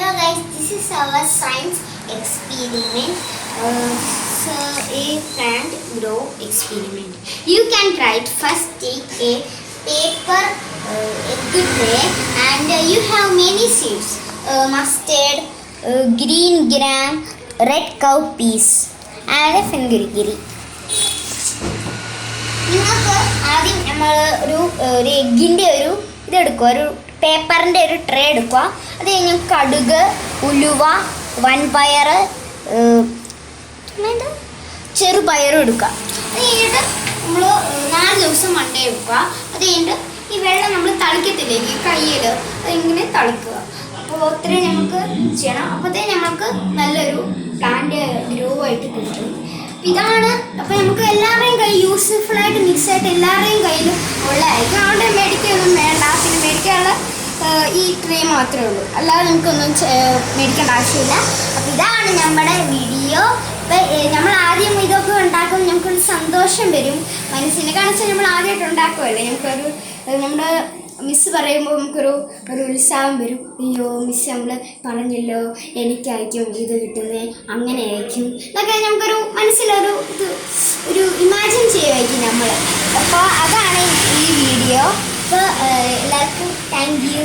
Hello guys, this is our science experiment. So a plant grow experiment. You can try it. First take a paper egg tray and you have many seeds. Mustard, green gram, red cowpeas and a fenugreek. നിങ്ങൾക്ക് ആദ്യം നമ്മൾ ഒരു എഗ്ഗിൻ്റെ ഇതെടുക്കുക, ഒരു പേപ്പറിൻ്റെ ഒരു tray എടുക്കുക. അത് കഴിഞ്ഞ് കടുക്, ഉലുവ, വൻപയർ, ചെറുപയറും എടുക്കുക. അത് കഴിഞ്ഞിട്ട് നമ്മൾ 4 ദിവസം മണ്ടേ വെക്കുക. അത് കഴിഞ്ഞിട്ട് ഈ വെള്ളം നമ്മൾ തളിക്കത്തില്ലേ ഈ കയ്യിൽ, അതിങ്ങനെ തളിക്കുക. അപ്പോൾ അത്രയും നമുക്ക് ചെയ്യണം. അപ്പോഴത്തേന് നമുക്ക് നല്ലൊരു പ്ലാന്റ് ഗ്രോ ആയിട്ട് കിട്ടും. ഇതാണ്. അപ്പോൾ നമുക്ക് എല്ലാവരുടെയും കയ്യിൽ യൂസ്ഫുള്ളായിട്ട് മിക്സായിട്ട് എല്ലാവരുടെയും കയ്യിലും ഉള്ളതായിരിക്കും. അവിടെ മേടിക്കൊന്നും വേണ്ട. പിന്നെ മേടിക്കാനുള്ള ഈ ട്രേ മാത്രമേ ഉള്ളൂ, അല്ലാതെ നമുക്കൊന്നും മേടിക്കേണ്ട ആവശ്യമില്ല. അപ്പോൾ ഇതാണ് നമ്മുടെ വീഡിയോ. ഇപ്പം നമ്മൾ ആദ്യം ഇതൊക്കെ ഉണ്ടാക്കുമ്പോൾ നമുക്കൊരു സന്തോഷം വരും മനസ്സിന്. കാരണം വെച്ചാൽ നമ്മൾ ആദ്യമായിട്ട് ഉണ്ടാക്കുമല്ലേ, നമുക്കൊരു നമ്മുടെ മിസ്സ് പറയുമ്പോൾ നമുക്കൊരു ഉത്സാഹം വരും. അയ്യോ മിസ്സ് നമ്മൾ പറഞ്ഞല്ലോ എനിക്കായിരിക്കും ഇത് കിട്ടുന്നത്, അങ്ങനെ ആയിരിക്കും എന്നൊക്കെ നമുക്കൊരു മനസ്സിലൊരു ഒരു ഇമാജിൻ ചെയ്യുമായിരിക്കും നമ്മൾ. അപ്പോൾ അതാണ് ഈ വീഡിയോ. അപ്പോൾ എല്ലാവർക്കും താങ്ക് യു.